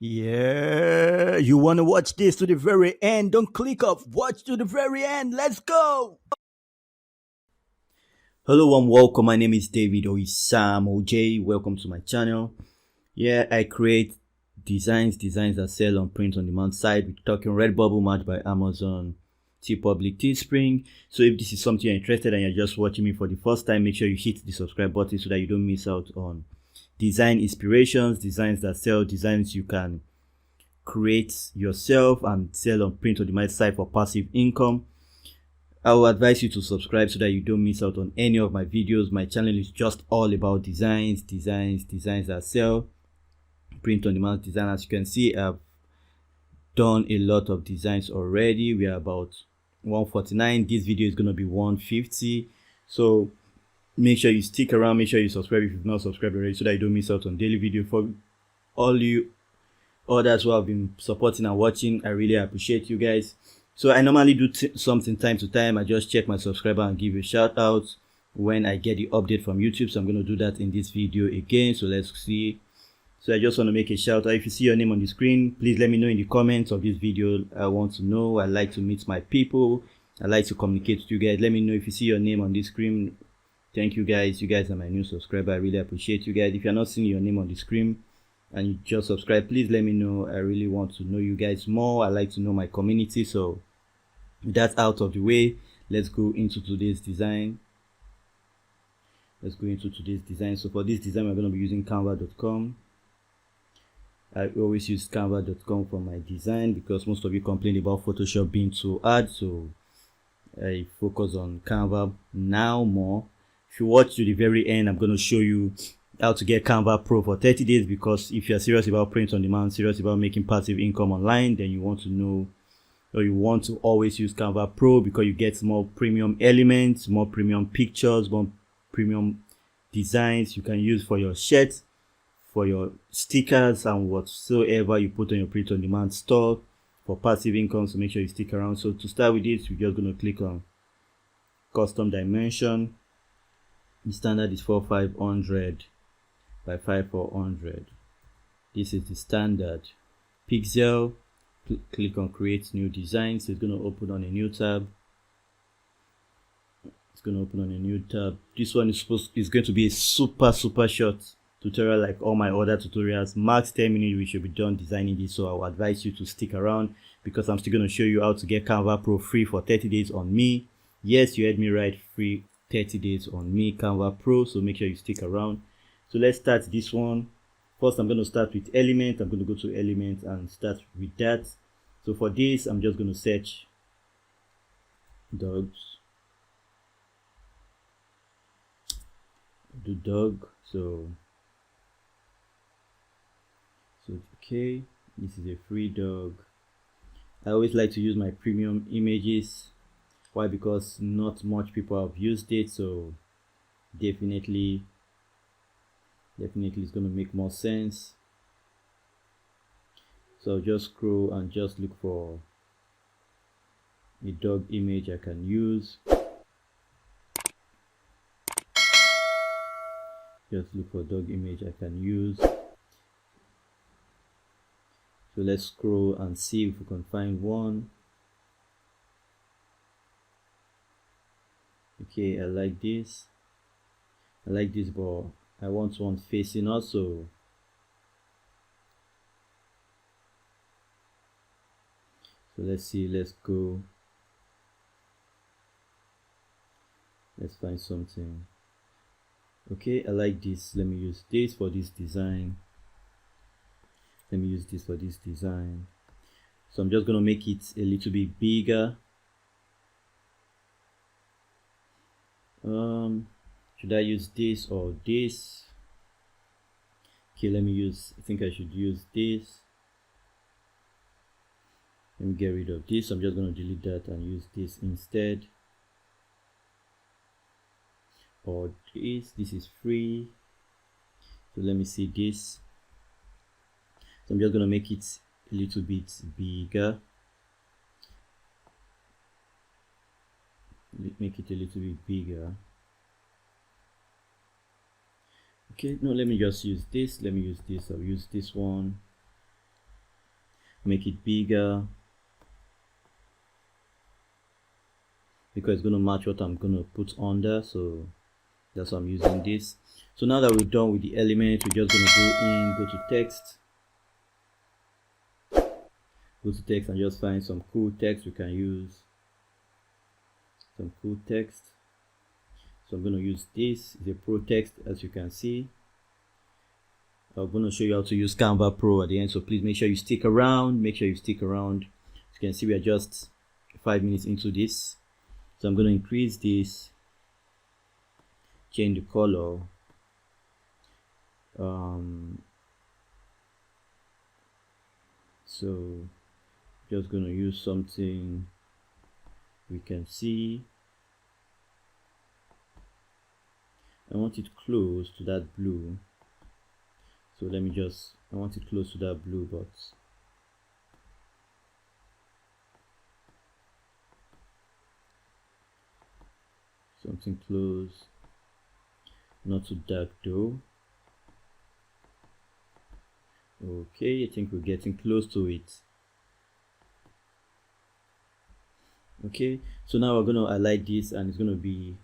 Yeah, you want to watch this to the very end? Don't click off. Watch to the very end. Let's go. Hello and welcome. My name is David Oisamoje. Welcome to my channel. Yeah, I create designs that sell on print on demand site. We're talking Redbubble, matched by Amazon, TeePublic, Teespring. So if this is something you're interested in and you're just watching me for the first time, make sure you hit the subscribe button so that you don't miss out on design inspirations, designs that sell, designs you can create yourself and sell on print on demand site for passive income. I will advise you to subscribe so that you don't miss out on any of my videos. My channel is just all about designs that sell, print on demand design. As you can see, I've done a lot of designs already. We are about 149. This video is going to be 150. So make sure you stick around, make sure you subscribe if you've not subscribed already so that you don't miss out on daily video. For all you others who have been supporting and watching, I really appreciate you guys. So I normally do something time to time. I just check my subscriber and give a shout out when I get the update from YouTube. So I'm going to do that in this video again. So let's see. So I just want to make a shout out. If you see your name on the screen, please let me know in the comments of this video. I want to know. I like to meet my people. I like to communicate with you guys. Let me know if you see your name on the screen. Thank you guys. You guys are my new subscriber. I really appreciate you guys. If you're not seeing your name on the screen and you just subscribe, please let me know. I really want to know you guys more. I like to know my community. So with that out of the way, let's go into today's design. So for this design, we're going to be using canva.com. I always use canva.com for my design because most of you complain about Photoshop being too hard. So I focus on Canva now more. If you watch to the very end, I'm going to show you how to get Canva Pro for 30 days, because if you're serious about print on demand, serious about making passive income online, then you want to know, or you want to always use Canva Pro, because you get more premium elements, more premium pictures, more premium designs you can use for your shirts, for your stickers, and whatsoever you put on your print on demand store for passive income. So make sure you stick around. So to start with this, we're just going to click on custom dimension. The standard is 4500 by 5400. This is the standard pixel. Click on create new design. So it's going to open on a new tab. This one is going to be a super short tutorial, like all my other tutorials. Max 10 minutes we should be done designing this. So I will advise you to stick around, because I'm still going to show you how to get Canva Pro free for 30 days on me. Yes, you heard me right, free 30 days on me, Canva Pro. So make sure you stick around. So let's start this one. First, I'm going to start with element. I'm going to go to element and start with that. So for this, I'm just going to search dogs. Do dog. So okay, this is a free dog. I always like to use my premium images. Why? Because not much people have used it, so definitely it's going to make more sense. So I'll just scroll and just look for a dog image I can use. So let's scroll and see if we can find one. Okay, I like this, but I want one facing also. So let's see, let's find something. Okay, I like this. Let me use this for this design. So I'm just going to make it a little bit bigger. Should I use this or this? Okay, I think I should use this. Let me get rid of this. I'm just going to delete that and use this instead. Or this is free. So let me see this. So I'm just going to make it a little bit bigger. Okay, no, let me just use this. I'll use this one. make it bigger because it's going to match what I'm going to put under, so that's why I'm using this. So now that we're done with the element, we're just going to go to text, and just find some cool text we can use. Some cool text. So I'm going to use this. It's a pro text, as you can see. I'm going to show you how to use Canva Pro at the end, so please make sure you stick around. As you can see, we are just 5 minutes into this. So I'm going to increase this, change the color, so just going to use something we can see. I want it close to that blue, so I want it close to that blue, but something close, not too dark though. Okay, I think we're getting close to it. Okay, so now we're going to highlight this, and it's going to be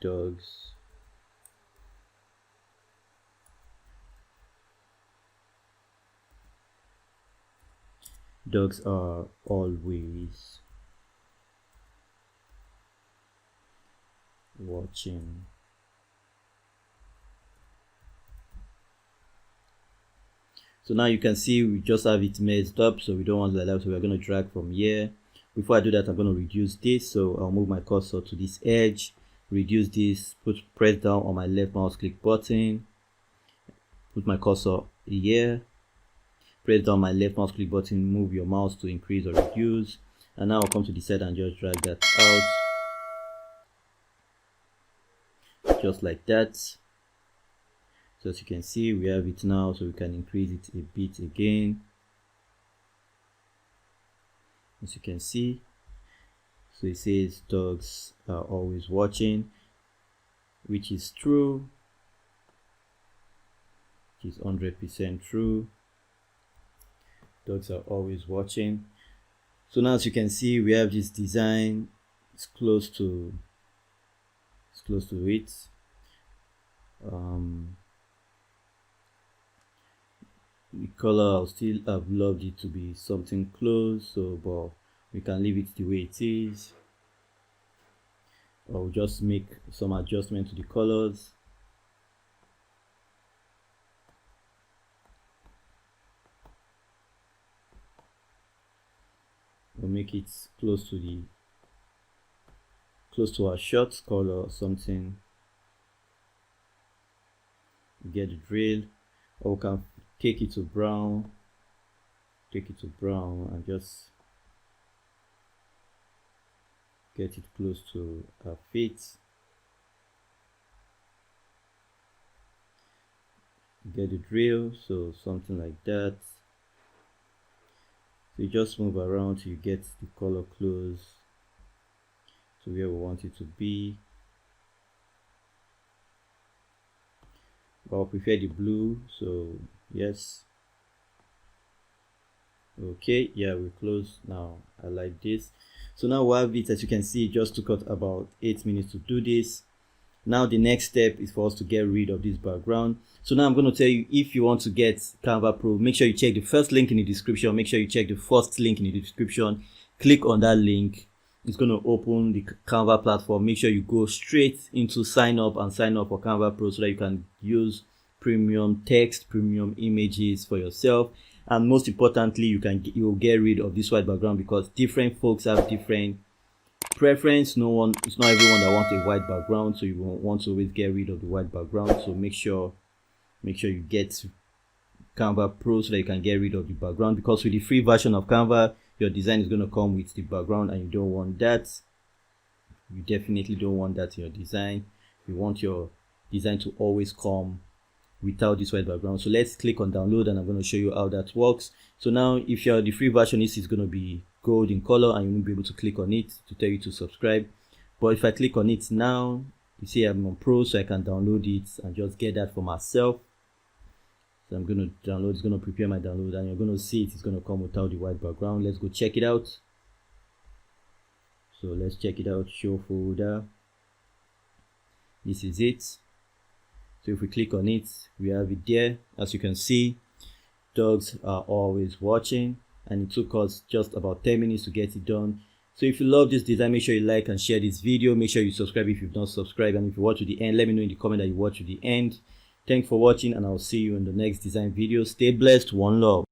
dogs. Dogs are always watching. So now you can see we just have it messed up, so we don't want it like that, so we're going to drag from here. Before I do that, I'm going to reduce this, so I'll move my cursor to this edge, reduce this, press down on my left mouse click button, put my cursor here, press down my left mouse click button, move your mouse to increase or reduce, and now I'll come to the side and just drag that out, just like that. So as you can see, we have it now, so we can increase it a bit again. As you can see, so it says dogs are always watching, which is true. It is 100% true. Dogs are always watching. So now as you can see, we have this design. It's close to it. The color, I've loved it to be something close, so but we can leave it the way it is. I'll just make some adjustment to the colors. We'll make it close to our shot color or something. Get the drill, or we can take it to brown, and just get it close to our feet. Get the drill, so something like that. So you just move around till you get the color close to where we want it to be. But I prefer the blue, so yes. Okay, yeah, we're close now. I like this. So now we have it. As you can see, it just took us about 8 minutes to do this. Now the next step is for us to get rid of this background. So now I'm going to tell you, if you want to get Canva Pro, make sure you check the first link in the description. Make sure you check the first link in the description. Click on that link. It's going to open the Canva platform. Make sure you go straight into sign up for Canva Pro, so that you can use premium text, premium images for yourself. And most importantly, you'll get rid of this white background, because different folks have different preference. It's not everyone that wants a white background, so you won't want to always get rid of the white background. So make sure you get Canva Pro so that you can get rid of the background, because with the free version of Canva, your design is going to come with the background, and you don't want that. You definitely don't want that in your design. You want your design to always come without this white background. So let's click on download, and I'm going to show you how that works. So now, if you're the free version, this is going to be gold in color, and you won't be able to click on it to tell you to subscribe. But if I click on it now, you see I'm on Pro, so I can download it and just get that for myself. So I'm going to download. It's going to prepare my download, and you're going to see it's going to come without the white background. Let's go check it out. So let's check it out. Show folder. This is it. So if we click on it, we have it there. As you can see, dogs are always watching, and it took us just about 10 minutes to get it done. So if you love this design, make sure you like and share this video. Make sure you subscribe if you've not subscribed, and if you watch to the end, let me know in the comment that you watch to the end. Thanks for watching, and I'll see you in the next design video. Stay blessed. One love.